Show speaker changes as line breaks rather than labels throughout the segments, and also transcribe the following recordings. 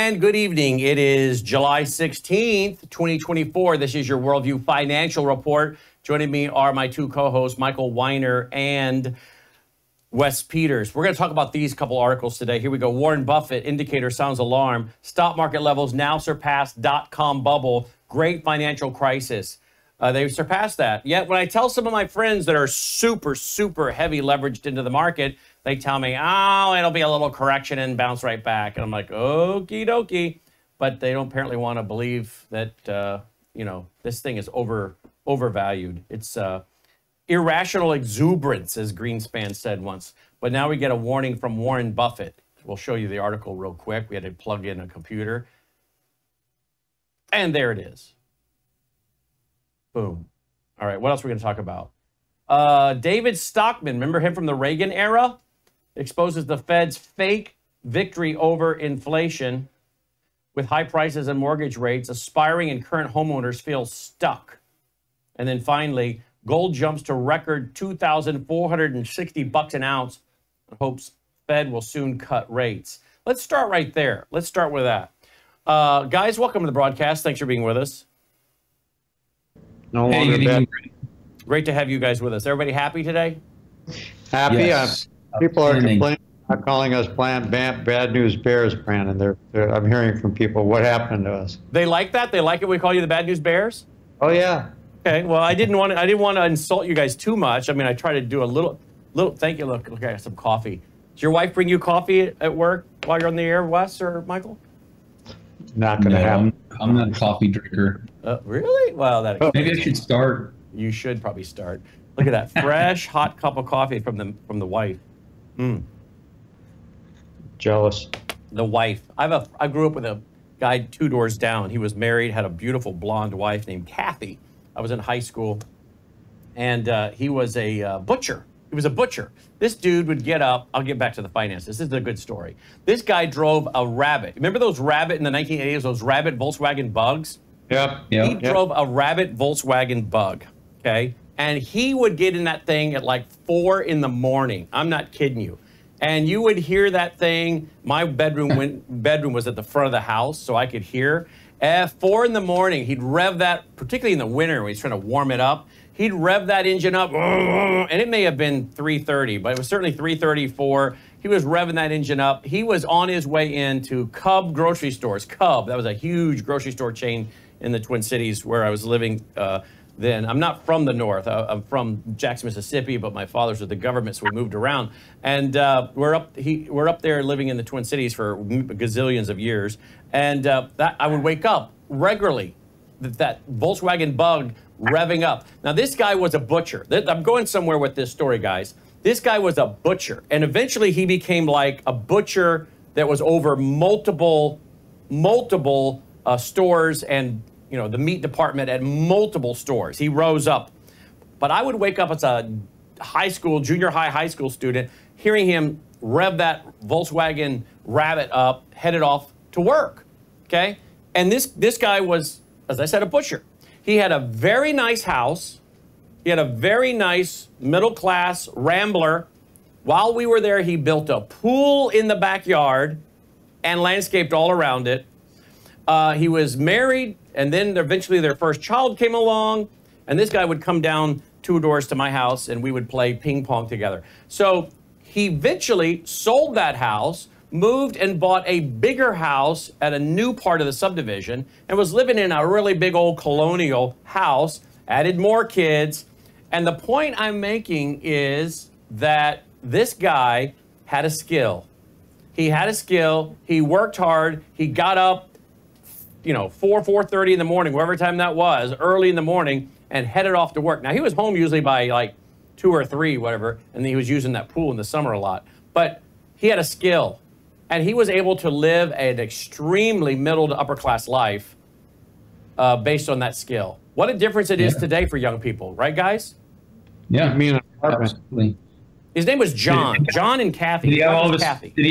And good evening. It is July 16th, 2024. This is your Worldview Financial Report. Joining me are my two co-hosts, Michael Weiner and Wes Peters. We're going to talk about these couple articles today. Here we go. Warren Buffett, indicator sounds alarm. Stock market levels now surpass dot-com bubble. Great financial crisis. They've surpassed that. Yet when I tell some of my friends that are super heavy leveraged into the market, they tell me, oh, it'll be a little correction and bounce right back. And I'm like, okie dokie. But they don't apparently want to believe that, this thing is overvalued. It's irrational exuberance, as Greenspan said once. But now we get a warning from Warren Buffett. We'll show you the article real quick. We had to plug in a computer. And there it is. Boom. All right, what else are we going to talk about? David Stockman, remember him from the Reagan era? Exposes the Fed's fake victory over inflation. With high prices and mortgage rates, aspiring and current homeowners feel stuck. And then finally, gold jumps to record $2,460 an ounce and hopes Fed will soon cut rates. Let's start right there. Let's start with that. Guys, welcome to the broadcast. Thanks for being with us.
No longer bad.
Great to have you guys with us. Everybody happy today?
Happy.
Yes.
People are complaining, calling us bad news bears, Brannon. I'm hearing from people what happened to us.
They like that? They like it we call you the bad news bears?
Oh yeah.
Okay. Well, I didn't want to insult you guys too much. I mean, I try to do a little. Thank you. Look, I got some coffee. Does your wife bring you coffee at work while you're on the air, Wes or Michael?
Not going to happen.
I'm not a coffee drinker.
Really? Well,
maybe I should start.
You should probably start. Look at that fresh, hot cup of coffee from the wife.
Jealous.
The wife. I grew up with a guy 2 doors down. He was married, had a beautiful blonde wife named Kathy. I was in high school, and he was a butcher. He was a butcher. This dude would get up. I'll get back to the finances. This is a good story. This guy drove a Rabbit. Remember those Rabbit in the 1980s, those Rabbit Volkswagen Bugs?
Yep.
He drove a Rabbit Volkswagen Bug, okay? And he would get in that thing at like 4 in the morning. I'm not kidding you. And you would hear that thing. My bedroom was at the front of the house, so I could hear. At 4 in the morning, he'd rev that, particularly in the winter when he's trying to warm it up. He'd rev that engine up, and it may have been 3:30, but it was certainly 3:34. He was revving that engine up. He was on his way into Cub grocery stores. Cub, that was a huge grocery store chain in the Twin Cities where I was living then. I'm not from the north. I'm from Jackson, Mississippi, but my father's with the government, so we moved around. And we're up there living in the Twin Cities for gazillions of years. And I would wake up regularly, that Volkswagen Bug revving up. Now, this guy was a butcher. I'm going somewhere with this story, guys. This guy was a butcher. And eventually he became like a butcher that was over multiple stores and, the meat department at multiple stores. He rose up. But I would wake up as a junior high school student, hearing him rev that Volkswagen Rabbit up, headed off to work, okay? And this guy was, as I said, a butcher. He had a very nice house. He had a very nice middle-class Rambler. While we were there, he built a pool in the backyard and landscaped all around it. He was married, and then eventually their first child came along, and this guy would come down 2 doors to my house, and we would play ping pong together. So he eventually sold that house, moved and bought a bigger house at a new part of the subdivision, and was living in a really big old colonial house, added more kids. And the point I'm making is that this guy had a skill. He had a skill. He worked hard. He got up, 4:30 in the morning, whatever time that was, early in the morning, and headed off to work. Now, he was home usually by like 2 or 3, whatever, and he was using that pool in the summer a lot. But he had a skill, and he was able to live an extremely middle to upper class life based on that skill. What a difference it is today for young people, right, guys?
Yeah,
I mean,
absolutely.
His name was John. John and Kathy.
Did he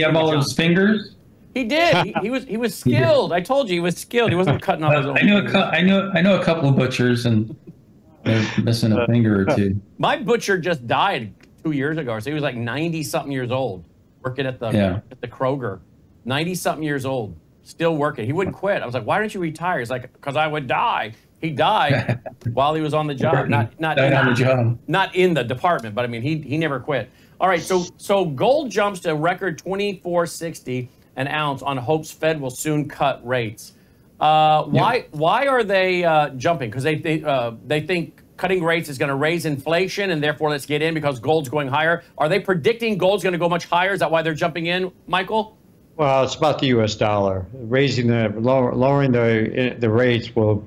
have all his fingers?
He did. He was skilled. I told you he was skilled. He wasn't cutting off his own.
I know a couple of butchers, and they're missing a finger or two.
My butcher just died 2 years ago, so he was like 90-something years old, working at the Kroger. 90-something years old. still working. He wouldn't quit. I was like, why don't you retire? He's like, because I would die. He died while he was on the job, not
on the job.
not in the department, but I mean, he never quit. All right, so gold jumps to a record 24.60 an ounce on hopes Fed will soon cut rates. Why are they jumping? Because they think cutting rates is going to raise inflation, and therefore let's get in because gold's going higher. Are they predicting gold's going to go much higher? Is that why they're jumping in, Michael?
Well, it's about the U.S. dollar. Lowering the rates will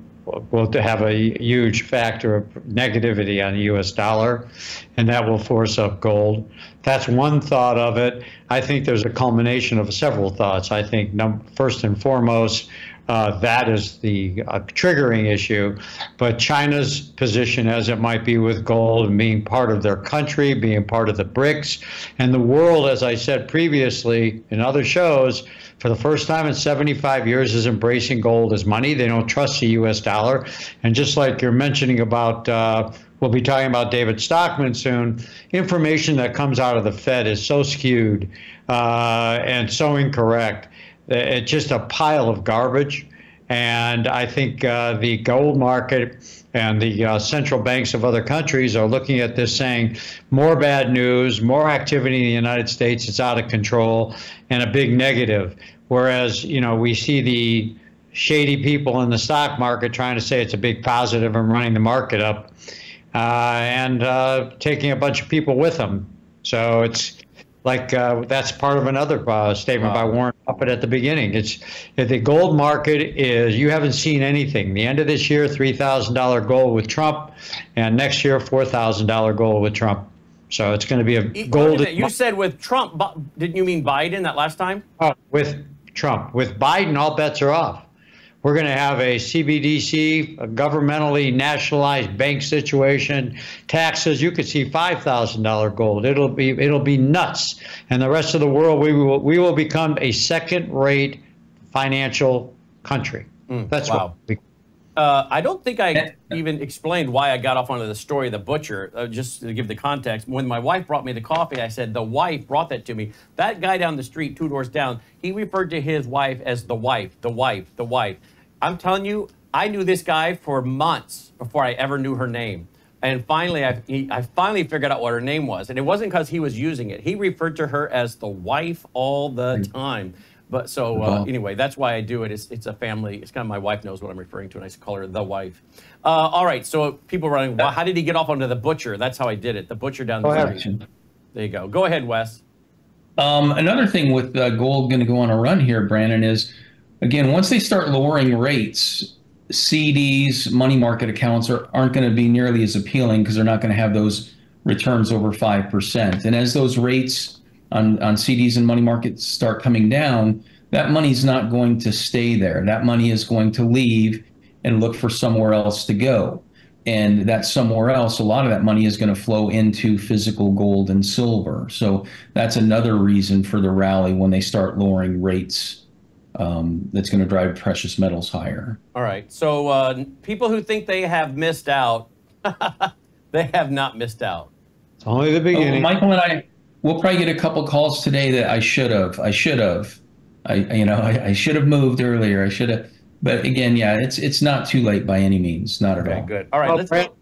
have a huge factor of negativity on the U.S. dollar, and that will force up gold. That's one thought of it. I think there's a culmination of several thoughts. I think first and foremost, that is the triggering issue, but China's position, as it might be with gold and being part of their country, being part of the BRICS, and the world, as I said previously in other shows, for the first time in 75 years is embracing gold as money. They don't trust the U.S. dollar. And just like you're mentioning about, we'll be talking about David Stockman soon, information that comes out of the Fed is so skewed and so incorrect. It's just a pile of garbage. And I think the gold market and the central banks of other countries are looking at this saying more bad news, more activity in the United States, it's out of control, and a big negative. Whereas, we see the shady people in the stock market trying to say it's a big positive and running the market up and taking a bunch of people with them. So it's like that's part of another statement by Warren Buffett at the beginning. It's the gold market is, you haven't seen anything. The end of this year, $3,000 gold with Trump, and next year, $4,000 gold with Trump. So it's going to be a gold.
You said with Trump, didn't you mean Biden that last time?
With Trump. With Biden, all bets are off. We're going to have a CBDC, a governmentally nationalized bank situation, taxes. You could see $5,000 gold. It'll be nuts. And the rest of the world, we will become a second-rate financial country. That's
wow. I don't think I even explained why I got off onto the story of the butcher, just to give the context. When my wife brought me the coffee, I said, the wife brought that to me. That guy down the street, 2 doors down, he referred to his wife as the wife, the wife, the wife. I'm telling you, I knew this guy for months before I ever knew her name. And finally, I finally figured out what her name was. And it wasn't because he was using it. He referred to her as the wife all the time. But so anyway, that's why I do it. It's a family. It's kind of my wife knows what I'm referring to, and I call her the wife. All right. So people running. Well, how did he get off onto the butcher? That's how I did it. The butcher down the street. There you go. Go ahead, Wes.
Another thing with gold going to go on a run here, Brannon, is again once they start lowering rates, CDs, money market accounts aren't going to be nearly as appealing because they're not going to have those returns over 5%. And as those rates on CDs and money markets start coming down, that money's not going to stay there. That money is going to leave and look for somewhere else to go. And that somewhere else, a lot of that money is going to flow into physical gold and silver. So that's another reason for the rally when they start lowering rates. That's going to drive precious metals higher.
All right. So people who think they have missed out, they have not missed out.
It's only the beginning.
Michael and we'll probably get a couple calls today that I should have. I should have moved earlier. I should have. But again, yeah, it's not too late by any means. Not at all.
Okay, good. All right, let's go.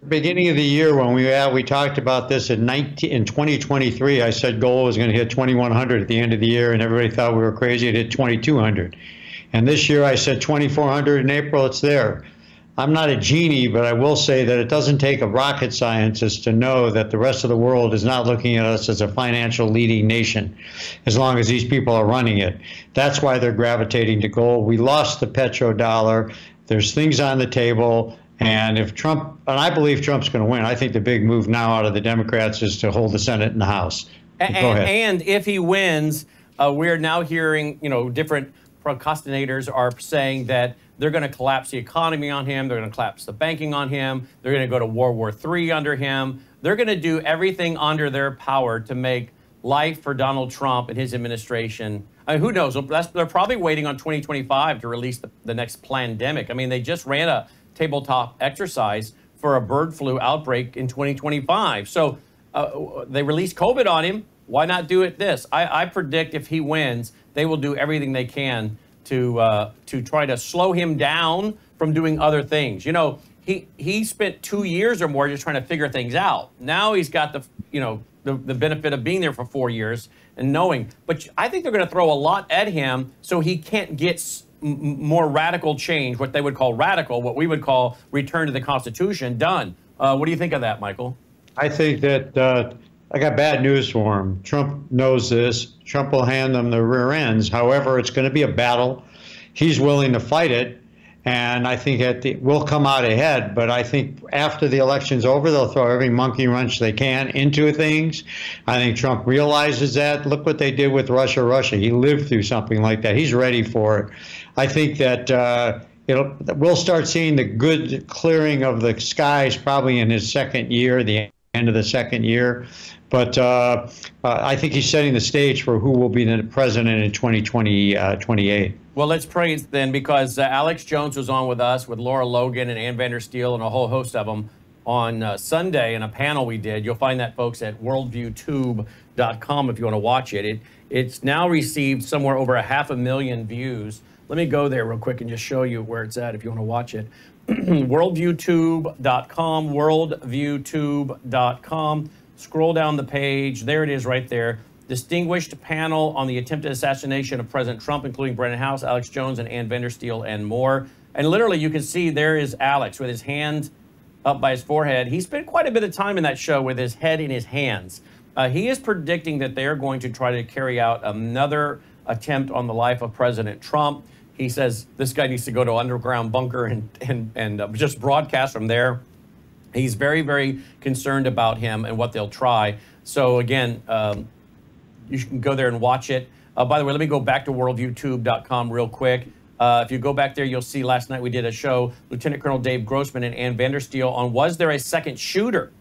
Beginning of the year when we talked about this in 2023, I said gold was going to hit 2,100 at the end of the year, and everybody thought we were crazy. It hit 2,200. And this year I said 2,400 in April. It's there. I'm not a genie, but I will say that it doesn't take a rocket scientist to know that the rest of the world is not looking at us as a financial leading nation, as long as these people are running it. That's why they're gravitating to gold. We lost the petrodollar. There's things on the table. And if Trump, and I believe Trump's going to win, I think the big move now out of the Democrats is to hold the Senate and the House. Go ahead.
And if he wins, we're now hearing, different procrastinators are saying that they're going to collapse the economy on him. They're going to collapse the banking on him. They're going to go to World War III under him. They're going to do everything under their power to make life for Donald Trump and his administration. I mean, who knows? They're probably waiting on 2025 to release the next pandemic. I mean, they just ran a tabletop exercise for a bird flu outbreak in 2025. So they released COVID on him. Why not do it this? I predict if he wins, they will do everything they can to try to slow him down from doing other things. You know, he spent 2 years or more just trying to figure things out. Now he's got the benefit of being there for 4 years and knowing. But I think they're going to throw a lot at him so he can't get more radical change, what they would call radical, what we would call return to the Constitution, done. What do you think of that, Michael?
I think that I got bad news for him. Trump knows this. Trump will hand them the rear ends. However, it's going to be a battle. He's willing to fight it. And I think we'll come out ahead. But I think after the election's over, they'll throw every monkey wrench they can into things. I think Trump realizes that. Look what they did with Russia. He lived through something like that. He's ready for it. I think that we'll start seeing the good clearing of the skies probably in his second year, the end of the second year. But I think he's setting the stage for who will be the president in 2028.
Well, let's pray then, because Alex Jones was on with us, with Laura Logan and Ann Vandersteel and a whole host of them on Sunday in a panel we did. You'll find that, folks, at worldviewtube.com if you want to watch it. It's now received somewhere over 500,000 views. Let me go there real quick and just show you where it's at if you want to watch it. worldviewtube.com, worldviewtube.com. Scroll down the page. There it is right there. Distinguished panel on the attempted assassination of President Trump, including Brannon, Howse, Alex Jones, and Ann Vandersteel, and more. And literally, you can see there is Alex with his hand up by his forehead. He spent quite a bit of time in that show with his head in his hands. He is predicting that they are going to try to carry out another attempt on the life of President Trump. He says this guy needs to go to an underground bunker and just broadcast from there. He's very, very concerned about him and what they'll try. So again, you can go there and watch it. By the way, let me go back to worldviewtube.com real quick. If you go back there, you'll see last night we did a show, Lieutenant Colonel Dave Grossman and Ann Vandersteel, on was there a second shooter?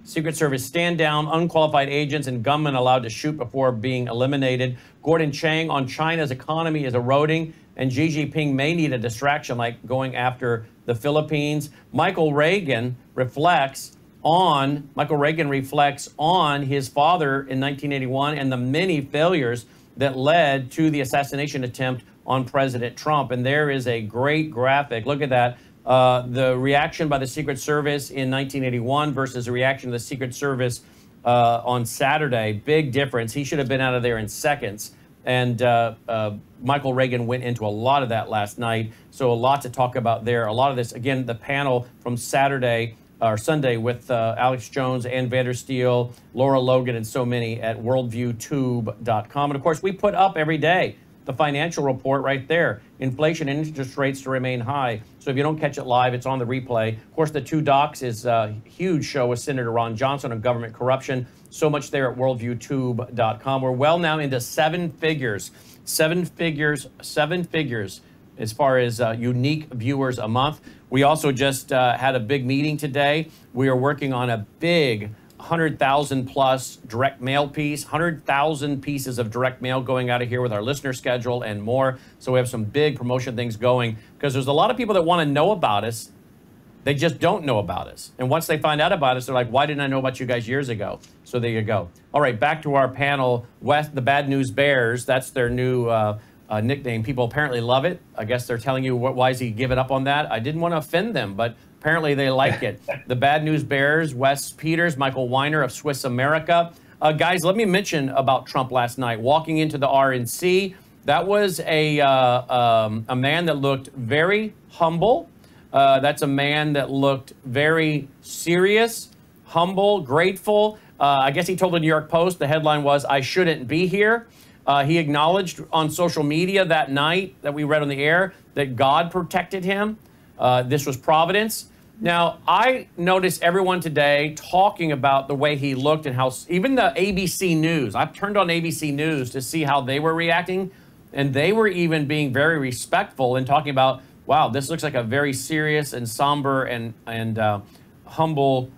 Secret Service stand down, unqualified agents and gunmen allowed to shoot before being eliminated. Gordon Chang on China's economy is eroding, and Xi Jinping may need a distraction like going after the Philippines. Michael Reagan reflects on his father in 1981 and the many failures that led to the assassination attempt on President Trump. And there is a great graphic. Look at that. The reaction by the Secret Service in 1981 versus the reaction of the Secret Service on Saturday. Big difference. He should have been out of there in seconds. And Michael Reagan went into a lot of that last night. So a lot to talk about there. A lot of this, again, the panel from Saturday or Sunday with Alex Jones, Ann Vandersteel, Laura Logan, and so many at worldviewtube.com. And of course, we put up every day the financial report right there. Inflation and interest rates to remain high. So if you don't catch it live, it's on the replay. Of course, the Two Docs is a huge show with Senator Ron Johnson on government corruption. So much there at worldviewtube.com. We're well now into seven figures as far as unique viewers a month. We also just had a big meeting today. We are working on a big 100,000 plus direct mail piece, 100,000 pieces of direct mail going out of here with our listener schedule and more. So we have some big promotion things going because there's a lot of people that want to know about us. They just don't know about us. And once they find out about us, they're like, why didn't I know about you guys years ago? So there you go. All right, back to our panel. The Bad News Bears, that's their new nickname. People apparently love it. I guess they're telling you, why is he giving up on that? I didn't want to offend them, but apparently they like it. The Bad News Bears, Wes Peters, Michael Weiner of Swiss America. Guys, let me mention about Trump last night. Walking into the RNC, that was a man that looked very humble. That's a man that looked very serious, humble, grateful. I guess he told the New York Post, the headline was, "I shouldn't be here." He acknowledged on social media that night that we read on the air that God protected him. This was providence. Now, I noticed everyone today talking about the way he looked and how even the ABC News, I've turned on ABC News to see how they were reacting, and they were even being very respectful and talking about, wow, this looks like a very serious and somber and humble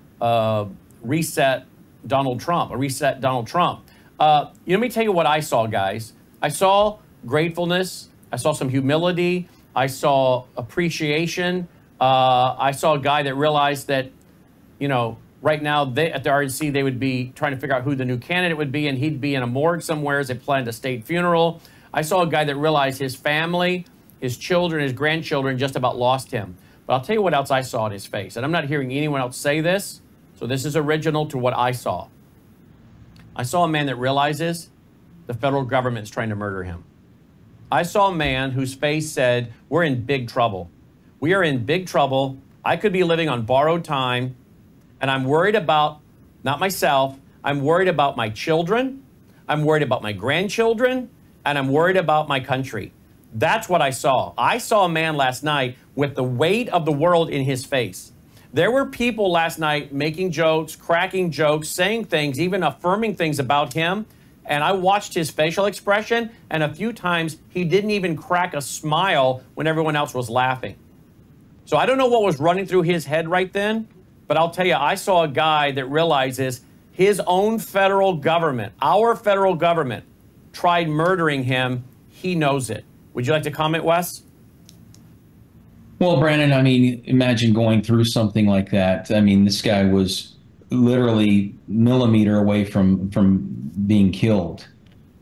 reset Donald Trump, a reset Donald Trump. Let me tell you what I saw, guys. I saw gratefulness. I saw some humility. I saw appreciation. I saw a guy that realized that, right now at the RNC, they would be trying to figure out who the new candidate would be, and he'd be in a morgue somewhere as they planned a state funeral. I saw a guy that realized his family, his children, his grandchildren just about lost him. But I'll tell you what else I saw in his face. And I'm not hearing anyone else say this, so this is original to what I saw. I saw a man that realizes the federal government is trying to murder him. I saw a man whose face said, we're in big trouble. We are in big trouble. I could be living on borrowed time, and I'm worried about, not myself, I'm worried about my children, I'm worried about my grandchildren, and I'm worried about my country. That's what I saw. I saw a man last night with the weight of the world in his face. There were people last night making jokes, cracking jokes, saying things, even affirming things about him. And I watched his facial expression, and a few times he didn't even crack a smile when everyone else was laughing. So I don't know what was running through his head right then, but I'll tell you, I saw a guy that realizes his own federal government, our federal government, tried murdering him. He knows it. Would you like to comment, Wes?
Well, Brannon, I mean, imagine going through something like that. I mean, this guy was literally millimeter away from being killed.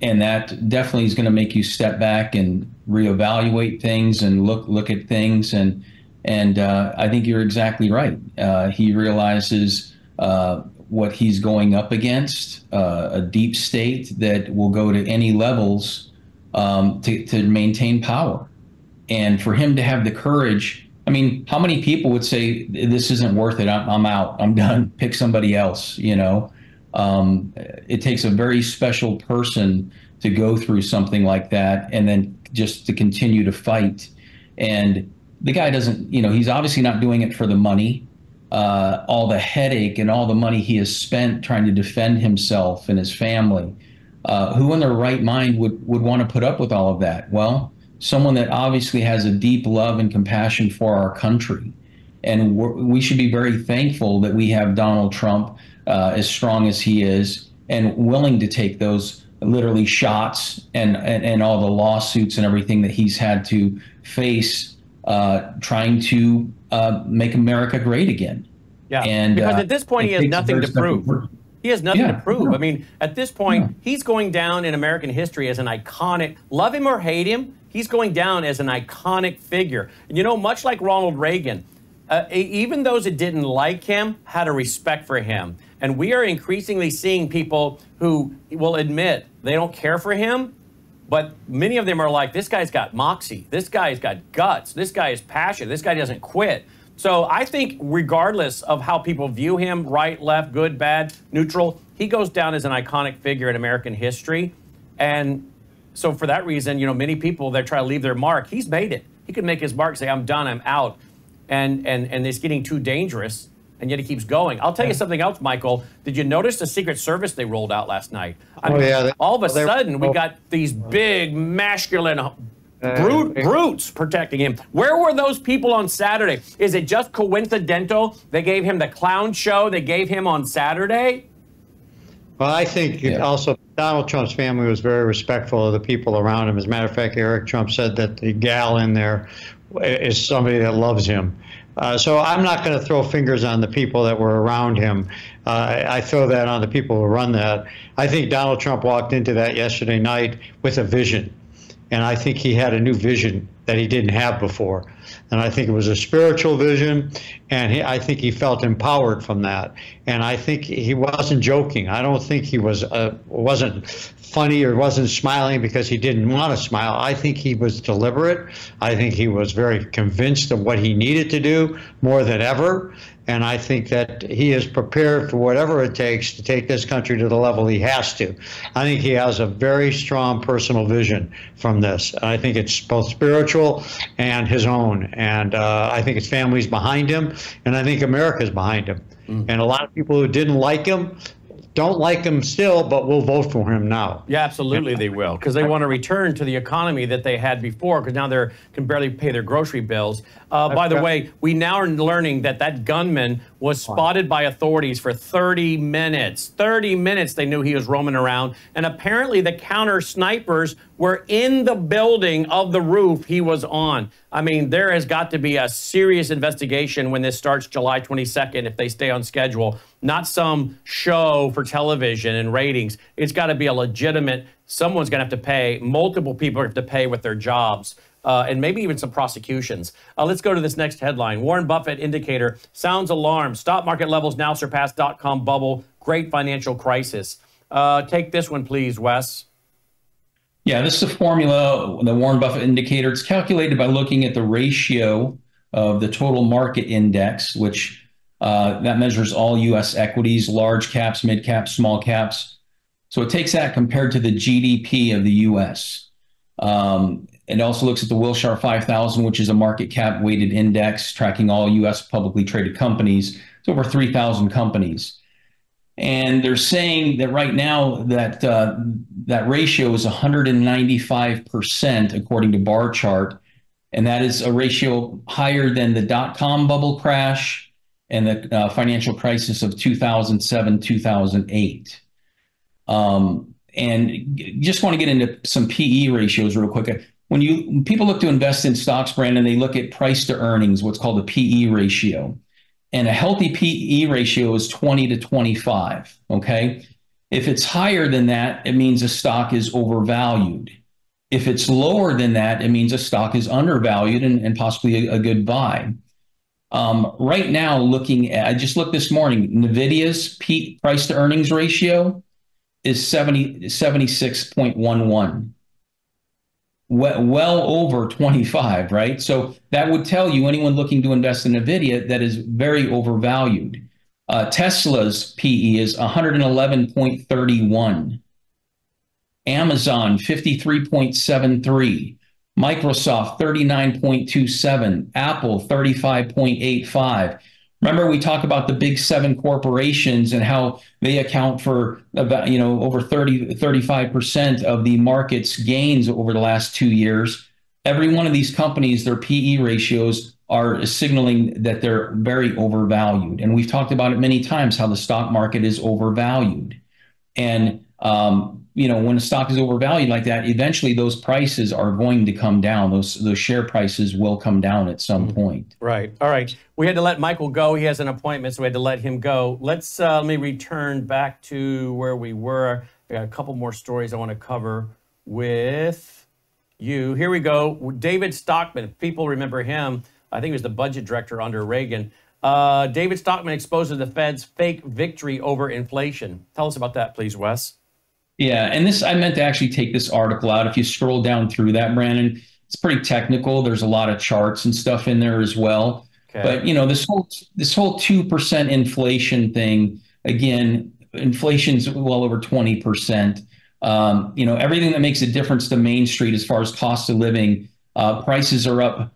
And that definitely is going to make you step back and reevaluate things and look at things. And I think you're exactly right. He realizes what he's going up against, a deep state that will go to any levels to maintain power. And for him to have the courage, I mean, how many people would say, this isn't worth it, I'm out, I'm done, pick somebody else, you know? It takes a very special person to go through something like that and then just to continue to fight. And the guy doesn't, you know, he's obviously not doing it for the money, all the headache and all the money he has spent trying to defend himself and his family. Who in their right mind would want to put up with all of that? Well, someone that obviously has a deep love and compassion for our country. And we should be very thankful that we have Donald Trump as strong as he is and willing to take those literally shots and all the lawsuits and everything that he's had to face trying to make America great again.
Yeah,
and,
because at this point he has nothing to prove. He has nothing to prove.
Yeah.
I mean, at this point, he's going down in American history as an iconic, love him or hate him, he's going down as an iconic figure. And you know, much like Ronald Reagan, even those that didn't like him had a respect for him. And we are increasingly seeing people who will admit they don't care for him, but many of them are like, this guy's got moxie, this guy's got guts, this guy is passionate, this guy doesn't quit. So I think regardless of how people view him, right, left, good, bad, neutral, he goes down as an iconic figure in American history. And so for that reason, you know, many people, they try to leave their mark. He's made it. He could make his mark, say, I'm done, I'm out. And it's getting too dangerous, and yet he keeps going. I'll tell you something else, Michael. Did you notice the Secret Service they rolled out last night? I mean, all of a sudden, we got these big, masculine brutes protecting him. Where were those people on Saturday? Is it just coincidental they gave him the clown show they gave him on Saturday?
Well, I think also Donald Trump's family was very respectful of the people around him. As a matter of fact, Eric Trump said that the gal in there is somebody that loves him. So I'm not going to throw fingers on the people that were around him. I throw that on the people who run that. I think Donald Trump walked into that yesterday night with a vision. And I think he had a new vision that he didn't have before. And I think it was a spiritual vision, and I think he felt empowered from that. And I think he wasn't joking. I don't think he wasn't funny or wasn't smiling because he didn't want to smile. I think he was deliberate. I think he was very convinced of what he needed to do more than ever. And I think that he is prepared for whatever it takes to take this country to the level he has to. I think he has a very strong personal vision from this. I think it's both spiritual and his own. And I think his family's behind him. And I think America's behind him. And a lot of people who didn't like him don't like him still, but will vote for him now.
Yeah, absolutely they will, because they want to return to the economy that they had before, because now they can barely pay their grocery bills. By the way, we now are learning that that gunman was spotted by authorities for 30 minutes. 30 minutes they knew he was roaming around. And apparently the counter snipers were in the building of the roof he was on. I mean, there has got to be a serious investigation when this starts July 22nd if they stay on schedule. Not some show for television and ratings. It's got to be a legitimate, someone's going to have to pay, multiple people have to pay with their jobs. And maybe even some prosecutions. Let's go to this next headline. Warren Buffett indicator sounds alarm. Stock market levels now surpass dot-com bubble. Great financial crisis. Take this one, please, Wes.
Yeah, this is a formula, the Warren Buffett indicator. It's calculated by looking at the ratio of the total market index, which that measures all U.S. equities, large caps, mid caps, small caps. So it takes that compared to the GDP of the U.S. It also looks at the Wilshire 5000, which is a market cap weighted index tracking all U.S. publicly traded companies. It's over 3,000 companies. And they're saying that right now that that ratio is 195% according to bar chart. And that is a ratio higher than the dot-com bubble crash and the financial crisis of 2007, 2008. And just want to get into some PE ratios real quick. When people look to invest in stocks, Brandon, they look at price to earnings, what's called a PE ratio. And a healthy PE ratio is 20 to 25, okay? If it's higher than that, it means a stock is overvalued. If it's lower than that, it means a stock is undervalued and possibly a good buy. Right now, I just looked this morning, NVIDIA's price to earnings ratio is 76.11. Well over 25, right? So that would tell you, anyone looking to invest in NVIDIA, that is very overvalued. Tesla's PE is 111.31. Amazon, 53.73. Microsoft, 39.27. Apple, 35.85. Remember, we talk about the big seven corporations and how they account for about, over 35% of the market's gains over the last 2 years. Every one of these companies, their PE ratios are signaling that they're very overvalued. And we've talked about it many times, how the stock market is overvalued. And when a stock is overvalued like that, eventually those prices are going to come down. Those share prices will come down at some point.
Right. All right. We had to let Michael go. He has an appointment, so we had to let him go. Let me return back to where we were. I got a couple more stories I want to cover with you. Here we go. David Stockman. If people remember him, I think he was the budget director under Reagan. David Stockman exposes the Fed's fake victory over inflation. Tell us about that, please, Wes.
Yeah, and I meant to actually take this article out. If you scroll down through that, Brannon, it's pretty technical. There's a lot of charts and stuff in there as well. Okay. But this whole 2% inflation thing, again, inflation's well over 20%. Everything that makes a difference to Main Street as far as cost of living, prices are up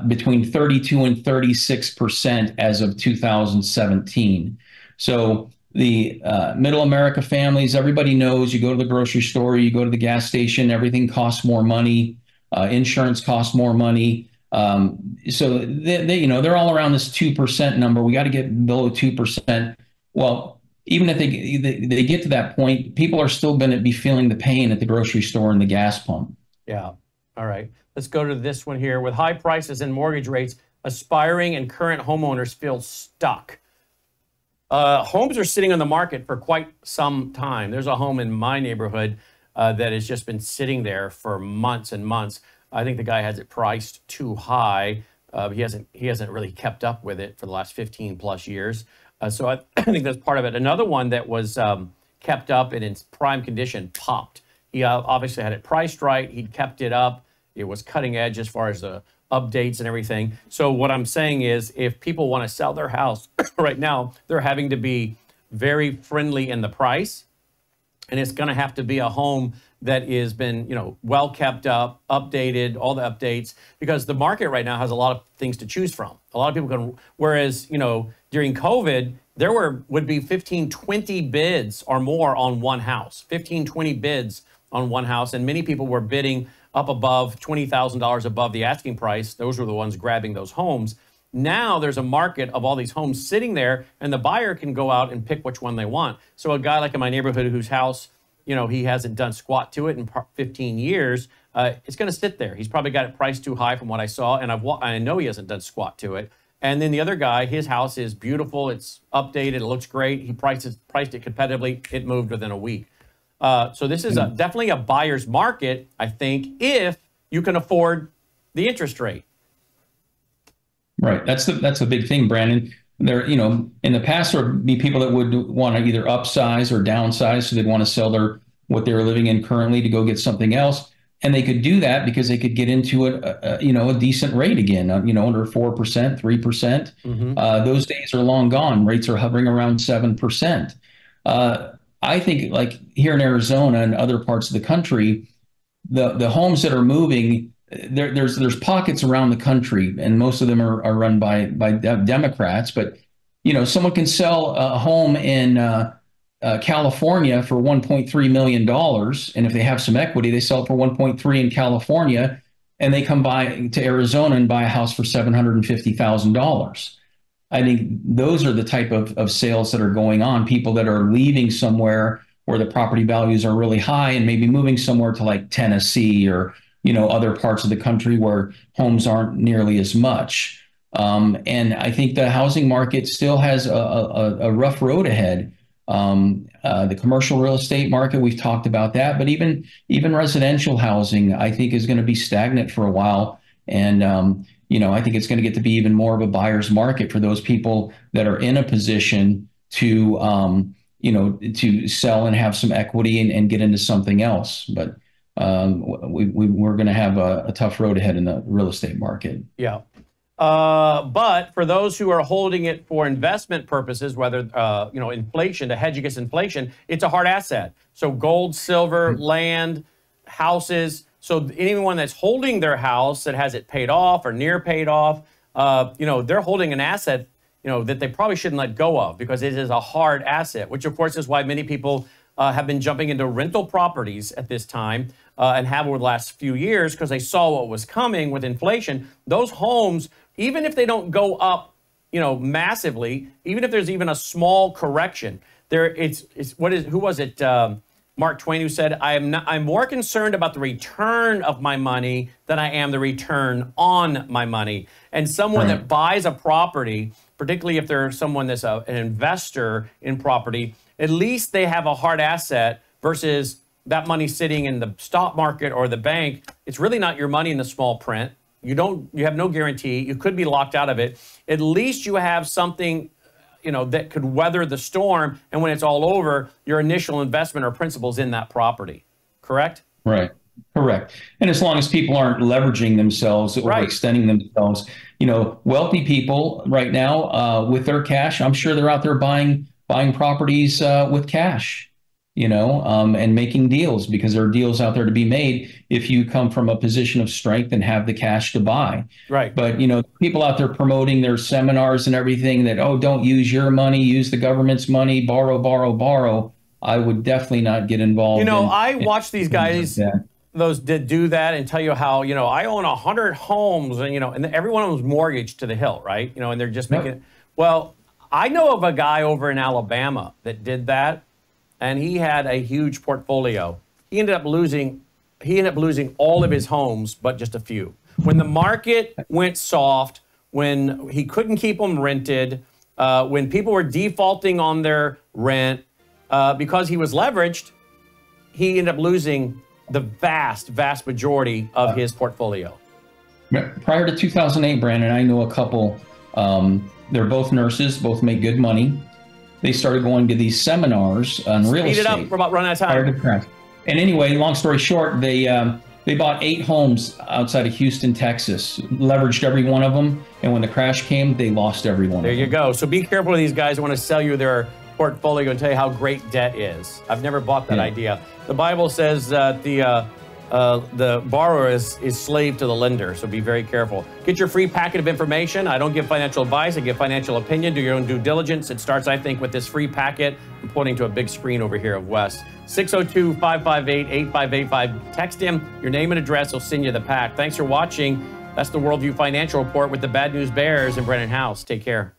between 32 and 36% as of 2017. So the middle America families, everybody knows, you go to the grocery store, you go to the gas station, everything costs more money. Insurance costs more money. So they're all around this 2% number. We got to get below 2%. Well, even if they get to that point, people are still going to be feeling the pain at the grocery store and the gas pump.
Yeah. All right. Let's go to this one here. With high prices and mortgage rates, aspiring and current homeowners feel stuck. Homes are sitting on the market for quite some time. There's a home in my neighborhood that has just been sitting there for months and months. I think the guy has it priced too high. He hasn't really kept up with it for the last 15 plus years. So I think that's part of it. Another one that was kept up and in prime condition popped. He obviously had it priced right. He'd kept it up. It was cutting edge as far as the updates and everything. So what I'm saying is, if people want to sell their house right now, they're having to be very friendly in the price. And it's going to have to be a home that has been, well kept up, updated, all the updates, because the market right now has a lot of things to choose from. A lot of people can, whereas, during COVID, there would be 15, 20 bids or more on one house, 15, 20 bids on one house. And many people were bidding up above $20,000 above the asking price. Those were the ones grabbing those homes. Now there's a market of all these homes sitting there, and the buyer can go out and pick which one they want. So a guy like in my neighborhood whose house, he hasn't done squat to it in 15 years, it's going to sit there. He's probably got it priced too high from what I saw, and I know he hasn't done squat to it. And then the other guy, his house is beautiful. It's updated. It looks great. He priced it competitively. It moved within a week. So this is definitely a buyer's market, I think, if you can afford the interest rate.
Right. That's the big thing, Brandon. There, in the past, there would be people that would want to either upsize or downsize, so they'd want to sell what they were living in currently to go get something else. And they could do that because they could get into a decent rate again, under 4%, 3%. Mm-hmm. Those days are long gone. Rates are hovering around 7%. I think, like here in Arizona and other parts of the country, the homes that are moving, there's pockets around the country, and most of them are run by Democrats. But someone can sell a home in California for $1.3 million, and if they have some equity, they sell it for 1.3 in California, and they come by to Arizona and buy a house for $750,000. I think those are the type of sales that are going on. People that are leaving somewhere where the property values are really high and maybe moving somewhere to like Tennessee or other parts of the country where homes aren't nearly as much. And I think the housing market still has a rough road ahead. The commercial real estate market, we've talked about that, but even residential housing, I think, is going to be stagnant for a while. And, I think it's going to get to be even more of a buyer's market for those people that are in a position to, to sell and have some equity and get into something else. But we're going to have a tough road ahead in the real estate market.
Yeah. But for those who are holding it for investment purposes, whether, inflation, to hedge against inflation, it's a hard asset. So gold, silver, land, houses. So anyone that's holding their house that has it paid off or near paid off, they're holding an asset, that they probably shouldn't let go of because it is a hard asset, which of course is why many people have been jumping into rental properties at this time and have over the last few years because they saw what was coming with inflation. Those homes, even if they don't go up, massively, even if there's even a small correction, who was it? Mark Twain, who said, I'm more concerned about the return of my money than I am the return on my money. And someone that buys a property, particularly if they're someone that's an investor in property, at least they have a hard asset versus that money sitting in the stock market or the bank. It's really not your money in the small print. You have no guarantee. You could be locked out of it. At least you have something, that could weather the storm. And when it's all over, your initial investment or principal's in that property. Correct?
Right. Correct. And as long as people aren't leveraging themselves or extending themselves, wealthy people right now with their cash, I'm sure they're out there buying properties with cash, and making deals because there are deals out there to be made if you come from a position of strength and have the cash to buy.
Right.
But, people out there promoting their seminars and everything that, don't use your money, use the government's money, borrow, borrow, borrow. I would definitely not get involved.
I watch these guys, those that do that and tell you how, I own 100 homes and, and every one of them's mortgaged to the hilt, right? And they're just making it. Well, I know of a guy over in Alabama that did that. And he had a huge portfolio. He ended up losing all of his homes, but just a few. When the market went soft, when he couldn't keep them rented, when people were defaulting on their rent, because he was leveraged, he ended up losing the vast, vast majority of his portfolio.
Prior to 2008, Brandon, I know a couple, they're both nurses, both make good money. They started going to these seminars on real estate.
Speed it up, we're about running out of time.
And anyway, long story short, they bought 8 homes outside of Houston, Texas, leveraged every one of them, and when the crash came, they lost every one of them.
There you go. So be careful of these guys who want to sell you their portfolio and tell you how great debt is. I've never bought that idea. The Bible says that the borrower is slave to the lender, so be very careful. Get your free packet of information. I don't give financial advice, I give financial opinion. Do your own due diligence. It starts, I think, with this free packet. I'm pointing to a big screen over here of Wes. 602-558-8585. Text him your name and address. He'll send you the pack. Thanks for watching. That's the Worldview Financial Report with the Bad News Bears and Brannon Howse. Take care.